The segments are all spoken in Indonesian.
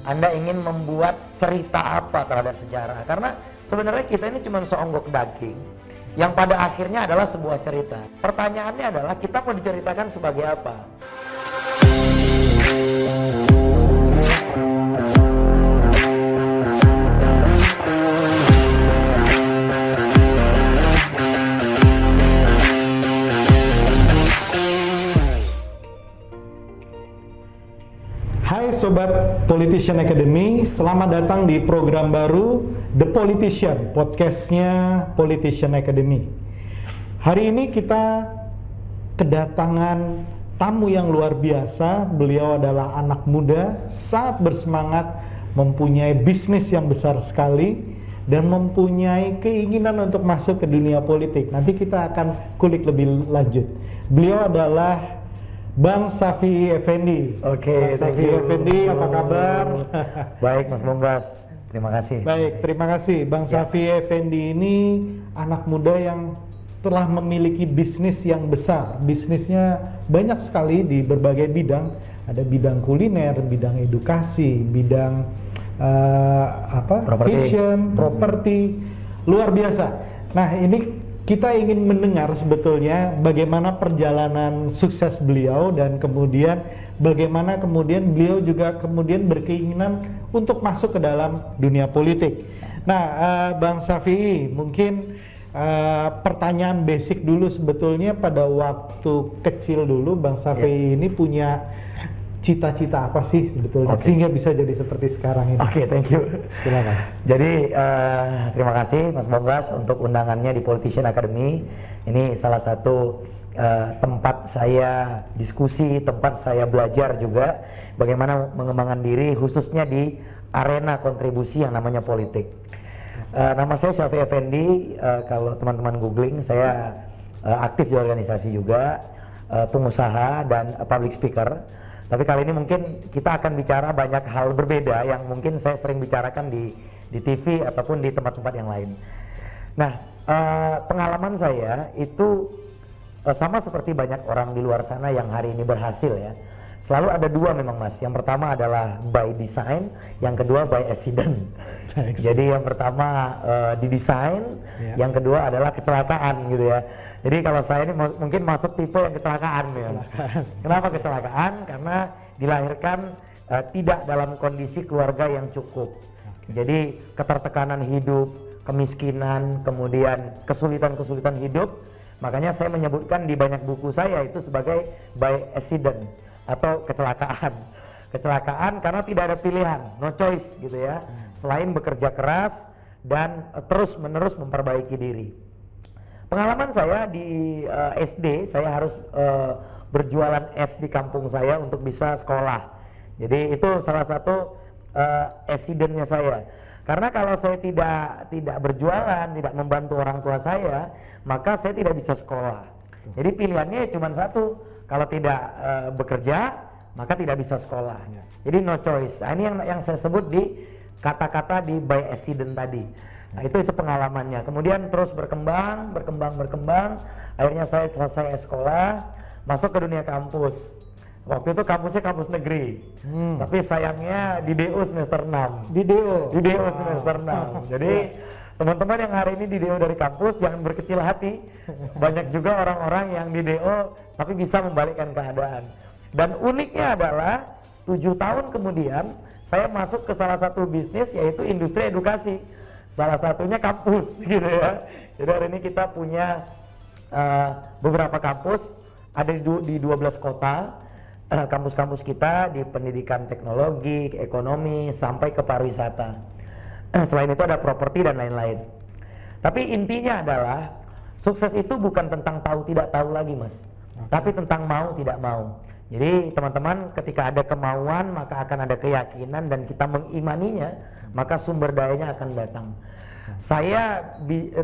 Anda ingin membuat cerita apa terhadap sejarah. Karena sebenarnya kita ini cuma seonggok daging yang pada akhirnya adalah sebuah cerita. Pertanyaannya adalah kita mau diceritakan sebagai apa? Hai Sobat Politician Academy, selamat datang di program baru The Politician, podcastnya Politician Academy. Hari ini kita kedatangan tamu yang luar biasa. Beliau adalah anak muda, sangat bersemangat, mempunyai bisnis yang besar sekali, dan mempunyai keinginan untuk masuk ke dunia politik. Nanti kita akan kulik lebih lanjut. Beliau adalah Bang Safi Effendi. Oke, Safi Effendi, apa kabar? Baik, Mas Bonggas. Terima kasih. Baik, terima kasih. Bang Safi Effendi ini anak muda yang telah memiliki bisnis yang besar. Bisnisnya banyak sekali di berbagai bidang. Ada bidang kuliner, bidang edukasi, bidang fashion, properti. Luar biasa. Nah, ini kita ingin mendengar sebetulnya bagaimana perjalanan sukses beliau dan kemudian bagaimana kemudian beliau juga kemudian berkeinginan untuk masuk ke dalam dunia politik. Nah, Bang Safi, mungkin pertanyaan basic dulu sebetulnya pada waktu kecil dulu Bang Safi ini punya cita-cita apa sih sebetulnya sehingga bisa jadi seperti sekarang ini? Oke, thank you. Silakan. Jadi terima kasih Mas Bonggas untuk undangannya di Politician Academy. Ini salah satu tempat saya diskusi, tempat saya belajar juga bagaimana mengembangkan diri khususnya di arena kontribusi yang namanya politik. Nama saya Safi Effendi. Kalau teman-teman googling, saya aktif di organisasi juga, pengusaha dan public speaker. Tapi kali ini mungkin kita akan bicara banyak hal berbeda yang mungkin saya sering bicarakan di TV ataupun di tempat-tempat yang lain. Nah, pengalaman saya itu sama seperti banyak orang di luar sana yang hari ini berhasil ya. Selalu ada dua memang Mas. Yang pertama adalah by design, yang kedua by accident. Jadi yang pertama didesain, yang kedua adalah kecelakaan gitu ya. Jadi kalau saya ini mungkin masuk tipe yang kecelakaan ya. Kenapa kecelakaan? Karena dilahirkan tidak dalam kondisi keluarga yang cukup. Jadi ketertekanan hidup, kemiskinan, kemudian kesulitan-kesulitan hidup. Makanya saya menyebutkan di banyak buku saya itu sebagai by accident atau kecelakaan. Kecelakaan karena tidak ada pilihan, no choice gitu ya. Selain bekerja keras dan terus-menerus memperbaiki diri. Pengalaman saya di SD, saya harus berjualan es di kampung saya untuk bisa sekolah. Jadi itu salah satu accidentnya saya. Karena kalau saya tidak berjualan, tidak membantu orang tua saya, maka saya tidak bisa sekolah. Jadi pilihannya cuma satu, kalau tidak bekerja, maka tidak bisa sekolah. Jadi no choice. Nah, ini yang saya sebut di kata-kata di by accident tadi. Nah, itu pengalamannya. Kemudian terus berkembang. Akhirnya saya selesai sekolah, masuk ke dunia kampus. Waktu itu kampusnya kampus negeri. Tapi sayangnya di DO semester 6. Di DO semester 6. Jadi teman-teman yang hari ini di DO dari kampus jangan berkecil hati. Banyak juga orang-orang yang di DO tapi bisa membalikkan keadaan. Dan uniknya adalah 7 tahun kemudian saya masuk ke salah satu bisnis yaitu industri edukasi. Salah satunya kampus gitu ya. Jadi hari ini kita punya beberapa kampus ada di 12 kota. Kampus-kampus kita di pendidikan teknologi, ekonomi, sampai ke pariwisata. Selain itu ada properti dan lain-lain. Tapi intinya adalah sukses itu bukan tentang tahu tidak tahu lagi Mas, tapi tentang mau tidak mau. Jadi teman-teman ketika ada kemauan maka akan ada keyakinan dan kita mengimaninya, maka sumber dayanya akan datang. Saya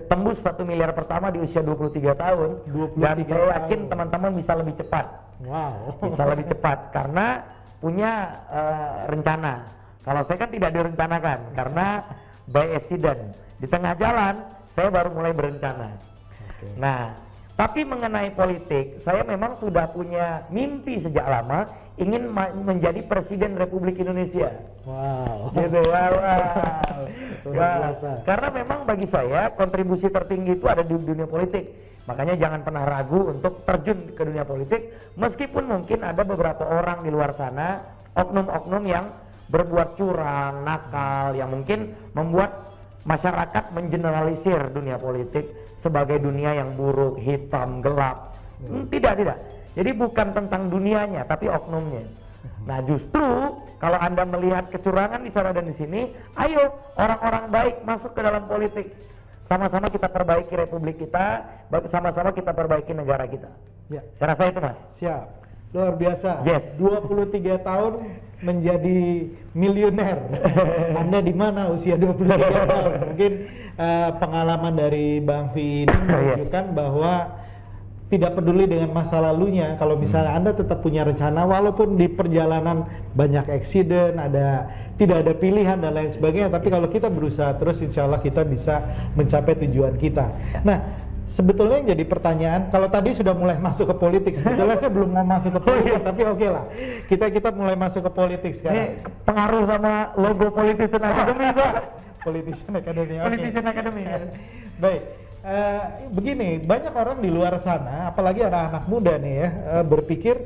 tembus 1 miliar pertama di usia 23 tahun 23 dan saya yakin teman-teman bisa lebih cepat. Bisa lebih cepat karena punya rencana. Kalau saya kan tidak direncanakan karena by accident. Di tengah jalan saya baru mulai berencana. Nah, Tapi mengenai politik, saya memang sudah punya mimpi sejak lama ingin menjadi Presiden Republik Indonesia. Wow. Gitu ya. Wow. Luar biasa. Karena memang bagi saya kontribusi tertinggi itu ada di dunia politik. Makanya jangan pernah ragu untuk terjun ke dunia politik, meskipun mungkin ada beberapa orang di luar sana, oknum-oknum yang berbuat curang, nakal, yang mungkin membuat masyarakat mengeneralisir dunia politik sebagai dunia yang buruk, hitam, gelap. Tidak. Jadi bukan tentang dunianya, tapi oknumnya. Nah, justru kalau Anda melihat kecurangan di sana dan di sini, ayo orang-orang baik masuk ke dalam politik. Sama-sama kita perbaiki republik kita, sama-sama kita perbaiki negara kita. Ya. Saya rasa itu, Mas. Siap. Luar biasa. Yes. 23 tahun menjadi miliuner. Anda di mana usia 23 tahun? Mungkin pengalaman dari Bang Vi ini menunjukkan bahwa tidak peduli dengan masa lalunya. Kalau misalnya Anda tetap punya rencana, walaupun di perjalanan banyak eksiden, tidak ada pilihan dan lain sebagainya, tapi kalau kita berusaha terus, insya Allah kita bisa mencapai tujuan kita. Nah, sebetulnya yang jadi pertanyaan, kalau tadi sudah mulai masuk ke politik, sebetulnya saya belum mau masuk ke politik, tapi oke lah, kita mulai masuk ke politik sekarang. Ini pengaruh sama logo Politician Academy, Pak. Politician Academy. Okay. Politician Academy. Baik. Begini, banyak orang di luar sana, apalagi anak-anak muda nih ya, berpikir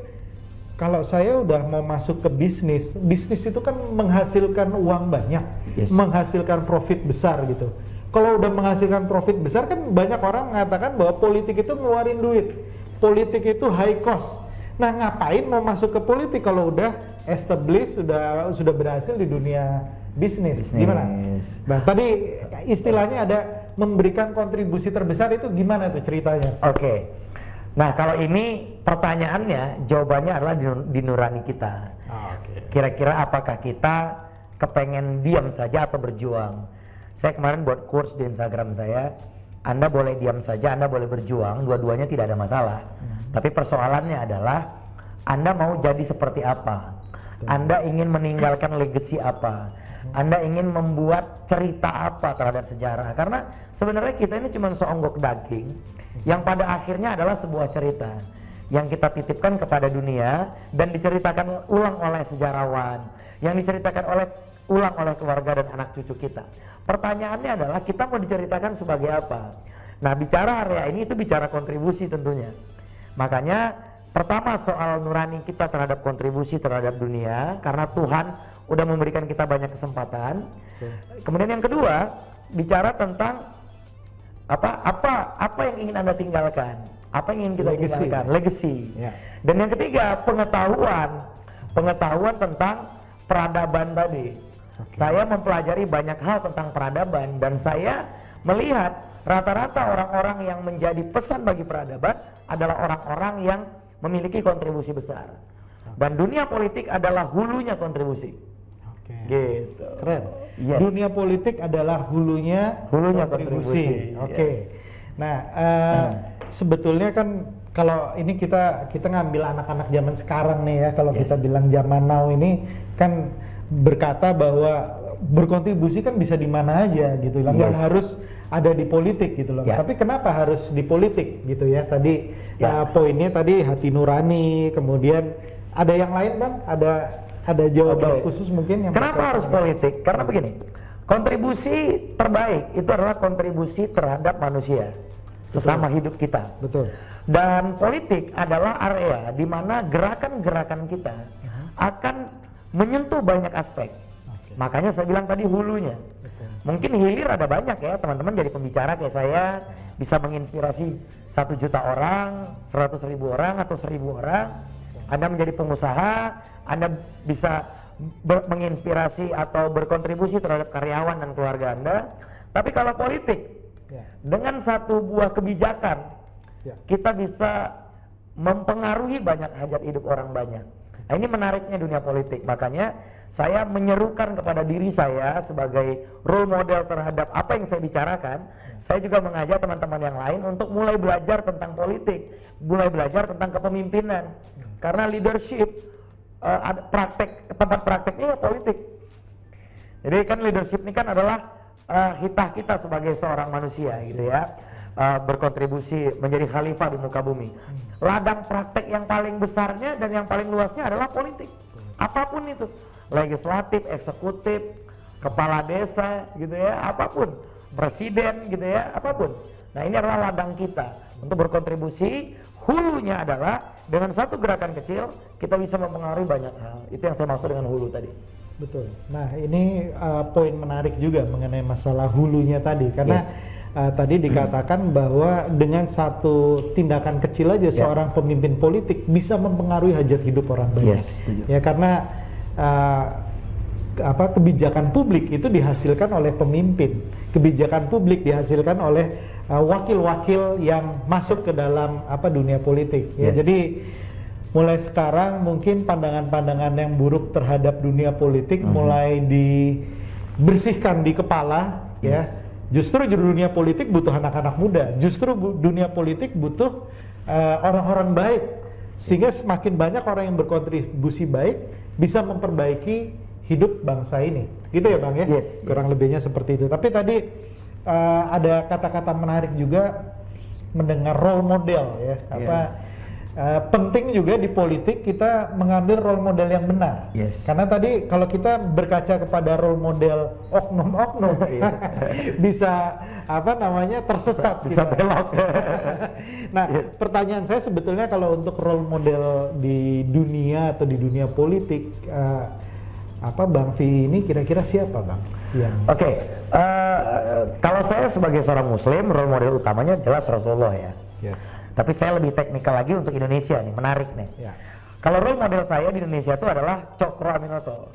kalau saya udah mau masuk ke bisnis itu kan menghasilkan uang banyak, menghasilkan profit besar gitu. Kalau udah menghasilkan profit besar kan banyak orang mengatakan bahwa politik itu ngeluarin duit, politik itu high cost. Nah, ngapain mau masuk ke politik kalau udah established, sudah berhasil di dunia bisnis? Gimana? Nah, tadi istilahnya ada memberikan kontribusi terbesar, itu gimana tuh ceritanya? Oke. Nah, kalau ini pertanyaannya, jawabannya adalah di nurani kita. Kira-kira apakah kita kepengen diam saja atau berjuang? Saya kemarin buat course di Instagram saya, Anda boleh diam saja, Anda boleh berjuang, dua-duanya tidak ada masalah. Tapi persoalannya adalah Anda mau jadi seperti apa? Anda ingin meninggalkan legacy apa? Anda ingin membuat cerita apa terhadap sejarah? Karena sebenarnya kita ini cuma seonggok daging yang pada akhirnya adalah sebuah cerita yang kita titipkan kepada dunia dan diceritakan ulang oleh sejarawan, yang diceritakan ulang oleh keluarga dan anak cucu kita. Pertanyaannya adalah kita mau diceritakan sebagai apa? Nah, bicara area ini itu bicara kontribusi tentunya. Makanya pertama soal nurani kita terhadap kontribusi terhadap dunia, karena Tuhan udah memberikan kita banyak kesempatan. Kemudian yang kedua, bicara tentang apa yang ingin Anda tinggalkan, apa yang ingin kita tinggalkan, legacy. Dan yang ketiga, pengetahuan tentang peradaban tadi. Saya mempelajari banyak hal tentang peradaban dan saya melihat rata-rata orang-orang yang menjadi pesan bagi peradaban adalah orang-orang yang memiliki kontribusi besar. Dan dunia politik adalah hulunya kontribusi. Gitu. Keren. Yes. Dunia politik adalah hulunya kontribusi. Oke. Nah, sebetulnya kan kalau ini kita ngambil anak-anak zaman sekarang nih ya, kalau kita bilang zaman now ini kan berkata bahwa berkontribusi kan bisa di mana aja gitu loh, nggak harus ada di politik gitu loh. Tapi kenapa harus di politik gitu ya? Tadi poinnya tadi hati nurani, kemudian ada yang lain Bang? Ada jawaban khusus mungkin yang kenapa harus politik? Karena begini, kontribusi terbaik itu adalah kontribusi terhadap manusia, sesama hidup kita. Betul. Dan politik adalah area di mana gerakan-gerakan kita akan menyentuh banyak aspek. Makanya saya bilang tadi hulunya. Mungkin hilir ada banyak ya, teman-teman jadi pembicara kayak saya bisa menginspirasi 1 juta orang, 100.000 orang atau 1.000 orang. Anda menjadi pengusaha, Anda bisa menginspirasi atau berkontribusi terhadap karyawan dan keluarga Anda. Tapi kalau politik, dengan satu buah kebijakan, kita bisa mempengaruhi banyak hajat hidup orang banyak. Nah, ini menariknya dunia politik. Makanya saya menyerukan kepada diri saya sebagai role model terhadap apa yang saya bicarakan. Saya juga mengajak teman-teman yang lain untuk mulai belajar tentang politik, mulai belajar tentang kepemimpinan. Karena leadership, tempat prakteknya ya politik. Jadi kan leadership ini kan adalah hitah kita sebagai seorang manusia gitu ya. berkontribusi menjadi khalifah di muka bumi. Ladang praktek yang paling besarnya dan yang paling luasnya adalah politik. Apapun itu, legislatif, eksekutif, kepala desa gitu ya, apapun, presiden gitu ya, apapun. Nah, ini adalah ladang kita untuk berkontribusi. Hulunya adalah dengan satu gerakan kecil kita bisa mempengaruhi banyak hal. Itu yang saya maksud dengan hulu tadi. Betul. Nah, ini poin menarik juga mengenai masalah hulunya tadi, karena tadi dikatakan bahwa dengan satu tindakan kecil aja seorang pemimpin politik bisa mempengaruhi hajat hidup orang banyak. Ya, karena kebijakan publik itu dihasilkan oleh pemimpin, kebijakan publik dihasilkan oleh wakil-wakil yang masuk ke dalam dunia politik. Ya, jadi mulai sekarang mungkin pandangan-pandangan yang buruk terhadap dunia politik mulai dibersihkan di kepala. Ya, justru di dunia politik butuh anak-anak muda. Justru dunia politik butuh orang-orang baik, sehingga semakin banyak orang yang berkontribusi baik bisa memperbaiki hidup bangsa ini. Gitu ya Bang ya? Kurang lebihnya seperti itu. Tapi tadi ada kata-kata menarik juga mendengar role model ya. Penting juga di politik kita mengambil role model yang benar. Karena tadi kalau kita berkaca kepada role model oknum-oknum bisa tersesat, bisa belok. Nah, pertanyaan saya sebetulnya kalau untuk role model di dunia atau di dunia politik, Bang V ini kira-kira siapa Bang? Kalau saya sebagai seorang muslim, role model utamanya jelas Rasulullah ya. Tapi saya lebih teknikal lagi untuk Indonesia nih, menarik nih. Kalau role model saya di Indonesia itu adalah Cokro Aminoto.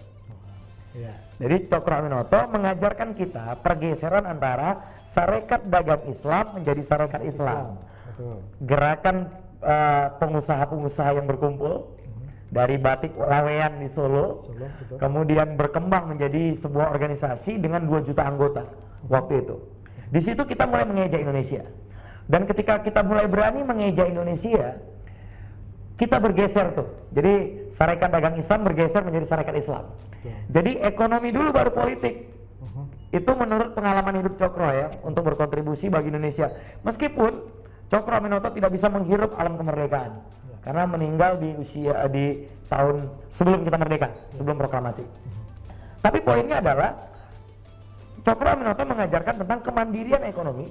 Jadi Cokro Aminoto mengajarkan kita pergeseran antara Sarekat Dagang Islam menjadi Sarekat Islam. Gerakan pengusaha-pengusaha yang berkumpul dari Batik Laweyan di Solo, kemudian berkembang menjadi sebuah organisasi dengan 2 juta anggota waktu itu. Di situ kita mulai mengeja Indonesia. Dan ketika kita mulai berani mengeja Indonesia, kita bergeser tuh. Jadi Sarekat Dagang Islam bergeser menjadi Sarekat Islam. Jadi ekonomi dulu baru politik. Itu menurut pengalaman hidup Cokro ya, untuk berkontribusi bagi Indonesia. Meskipun Cokro Aminoto tidak bisa menghirup alam kemerdekaan, karena meninggal di tahun sebelum kita merdeka, sebelum proklamasi. Tapi poinnya adalah Cokro Aminoto mengajarkan tentang kemandirian ekonomi,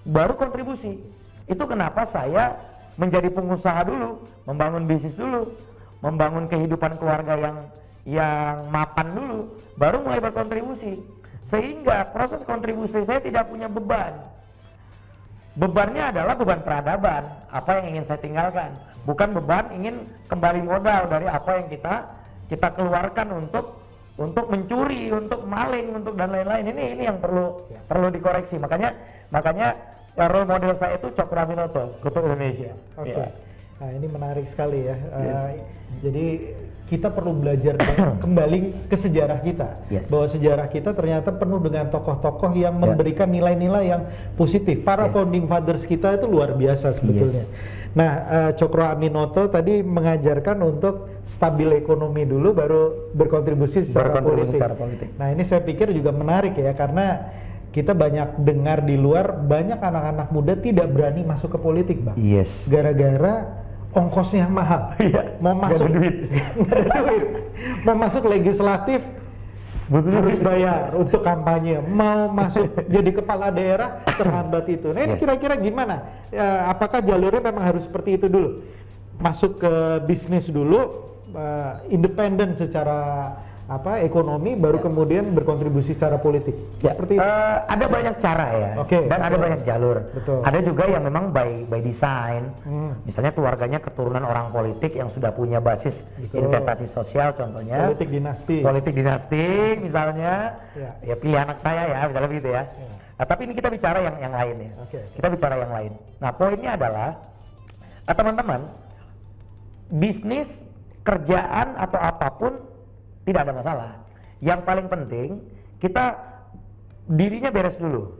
baru kontribusi. Itu kenapa saya menjadi pengusaha dulu, membangun bisnis dulu, membangun kehidupan keluarga yang mapan dulu, baru mulai berkontribusi. Sehingga proses kontribusi saya tidak punya beban. Bebannya adalah beban peradaban, apa yang ingin saya tinggalkan, bukan beban ingin kembali modal dari apa yang kita keluarkan untuk mencuri, untuk maling, untuk dan lain-lain. Ini yang perlu dikoreksi. Makanya role model saya itu Cokro Aminoto, Kutu Indonesia. Nah, ini menarik sekali ya. Jadi kita perlu belajar kembali ke sejarah kita, bahwa sejarah kita ternyata penuh dengan tokoh-tokoh yang memberikan nilai-nilai yang positif. Para founding fathers kita itu luar biasa sebetulnya. Nah, Cokro Aminoto tadi mengajarkan untuk stabil ekonomi dulu, baru berkontribusi secara politik. Nah, ini saya pikir juga menarik ya, karena kita banyak dengar di luar, banyak anak-anak muda tidak berani masuk ke politik, Bang. Gara-gara ongkosnya mahal. Mau masuk nggak ada duit. Mau masuk legislatif harus bayar untuk kampanye. Mau masuk jadi kepala daerah terhambat itu. Nah, ini kira-kira gimana? Apakah jalurnya memang harus seperti itu dulu? Masuk ke bisnis dulu, independen secara ekonomi, baru kemudian berkontribusi secara politik. Seperti itu. Ada banyak cara ya, dan ada banyak jalur. Ada juga yang memang by design. Misalnya keluarganya keturunan orang politik yang sudah punya basis investasi sosial, contohnya politik dinasti misalnya. Ya pilih anak saya ya, misalnya begitu ya. Tapi ini kita bicara yang lain ya. Kita bicara yang lain. Nah, poinnya adalah teman-teman, bisnis, kerjaan atau apapun tidak ada masalah. Yang paling penting kita dirinya beres dulu,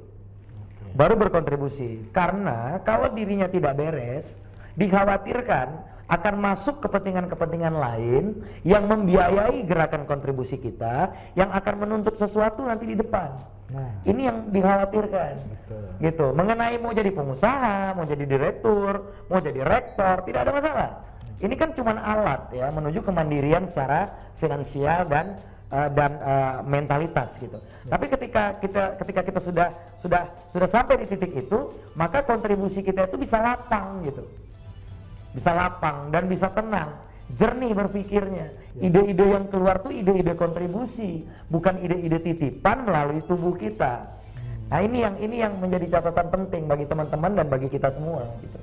baru berkontribusi. Karena kalau dirinya tidak beres, dikhawatirkan akan masuk kepentingan-kepentingan lain yang membiayai gerakan kontribusi kita yang akan menuntut sesuatu nanti di depan. Nah, ini yang dikhawatirkan. Betul. Gitu. Mengenai mau jadi pengusaha, mau jadi direktur, mau jadi rektor, tidak ada masalah. Ini kan cuma alat ya menuju kemandirian secara finansial dan mentalitas gitu. Tapi ketika kita sudah sampai di titik itu, maka kontribusi kita itu bisa lapang gitu. Bisa lapang dan bisa tenang, jernih berpikirnya. Ide-ide yang keluar tuh ide-ide kontribusi, bukan ide-ide titipan melalui tubuh kita. Nah, ini yang menjadi catatan penting bagi teman-teman dan bagi kita semua gitu.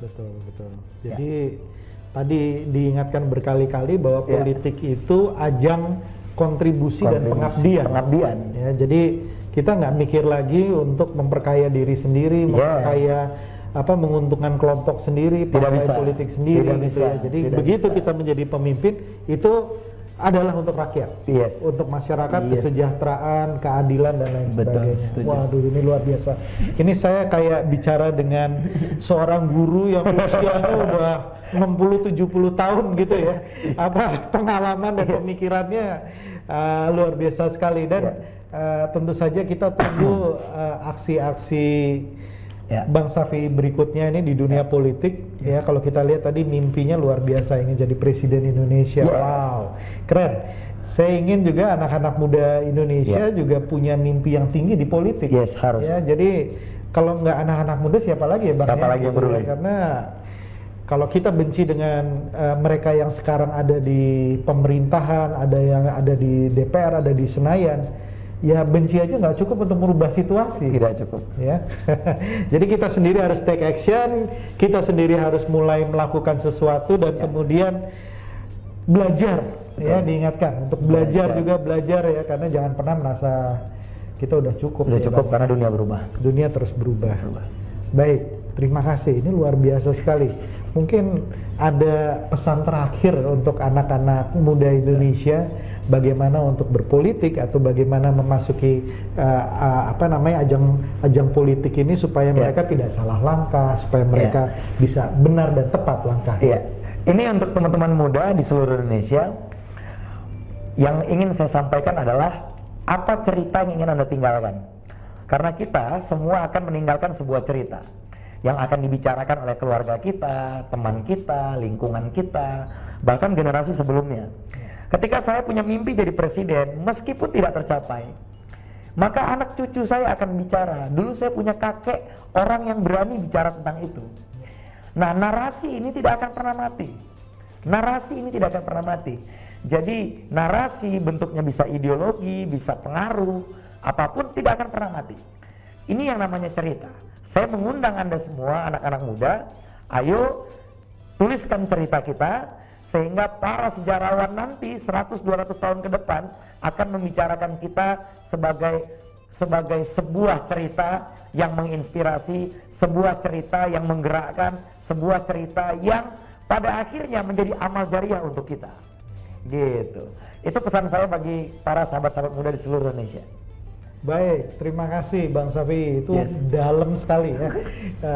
Betul. Jadi tadi diingatkan berkali-kali bahwa politik itu ajang kontribusi dan pengabdian. Ya, jadi kita nggak mikir lagi untuk memperkaya diri sendiri, memperkaya menguntungkan kelompok sendiri, partai politik sendiri gitu ya. Jadi begitu kita menjadi pemimpin itu adalah untuk rakyat, untuk masyarakat, kesejahteraan, keadilan dan lain sebagainya. Waduh, ini luar biasa. Ini saya kayak bicara dengan seorang guru yang usianya udah 60-70 tahun gitu ya. Pengalaman dan pemikirannya luar biasa sekali dan tentu saja kita tunggu aksi-aksi Bang Safi berikutnya ini di dunia politik ya. Kalau kita lihat tadi mimpinya luar biasa, ingin jadi presiden Indonesia. Wow, keren. Saya ingin juga anak-anak muda Indonesia juga punya mimpi yang tinggi di politik. Harus. Ya, jadi kalau nggak anak-anak muda siapa lagi ya Bang? Siapa lagi yang peduli? Karena kalau kita benci dengan mereka yang sekarang ada di pemerintahan, ada yang ada di DPR, ada di Senayan, ya benci aja nggak cukup untuk merubah situasi. Tidak cukup. Ya, jadi kita sendiri harus take action, kita sendiri harus mulai melakukan sesuatu dan kemudian belajar. Betul. Ya, diingatkan untuk belajar ya, karena jangan pernah merasa kita udah cukup. Udah cukup karena dunia berubah. Dunia terus berubah. Baik, terima kasih. Ini luar biasa sekali. Mungkin ada pesan terakhir untuk anak-anak muda Indonesia, bagaimana untuk berpolitik atau bagaimana memasuki ajang politik ini supaya mereka tidak salah langkah, supaya mereka bisa benar dan tepat langkah. Ini untuk teman-teman muda di seluruh Indonesia, yang ingin saya sampaikan adalah apa cerita yang ingin Anda tinggalkan. Karena kita semua akan meninggalkan sebuah cerita yang akan dibicarakan oleh keluarga kita, teman kita, lingkungan kita, bahkan generasi sebelumnya. Ketika saya punya mimpi jadi presiden, meskipun tidak tercapai, maka anak cucu saya akan bicara. Dulu saya punya kakek, orang yang berani bicara tentang itu. Nah, narasi ini tidak akan pernah mati. Narasi ini tidak akan pernah mati. Jadi narasi bentuknya bisa ideologi, bisa pengaruh, apapun tidak akan pernah mati. Ini yang namanya cerita. Saya mengundang Anda semua anak-anak muda, ayo tuliskan cerita kita, sehingga para sejarawan nanti 100-200 tahun ke depan akan membicarakan kita sebagai sebuah cerita yang menginspirasi, sebuah cerita yang menggerakkan, sebuah cerita yang pada akhirnya menjadi amal jariah untuk kita. Gitu. Itu pesan saya bagi para sahabat-sahabat muda di seluruh Indonesia. Baik, terima kasih Bang Safi. Itu dalam sekali ya.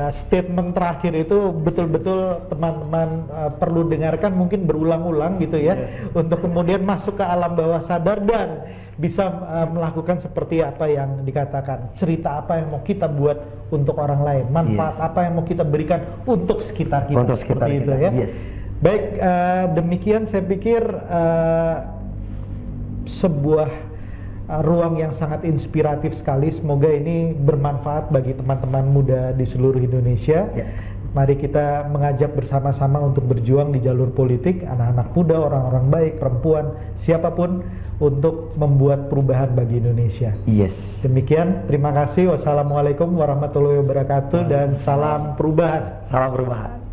Statement terakhir itu betul-betul teman-teman perlu dengarkan, mungkin berulang-ulang gitu ya, untuk kemudian masuk ke alam bawah sadar dan bisa melakukan seperti apa yang dikatakan. Cerita apa yang mau kita buat untuk orang lain, manfaat apa yang mau kita berikan untuk sekitar kita. Untuk sekitar seperti kita. Itu ya. Baik, demikian saya pikir sebuah ruang yang sangat inspiratif sekali. Semoga ini bermanfaat bagi teman-teman muda di seluruh Indonesia. Mari kita mengajak bersama-sama untuk berjuang di jalur politik, anak-anak muda, orang-orang baik, perempuan, siapapun, untuk membuat perubahan bagi Indonesia. Demikian, terima kasih. Wassalamualaikum warahmatullahi wabarakatuh dan salam perubahan. Salam perubahan.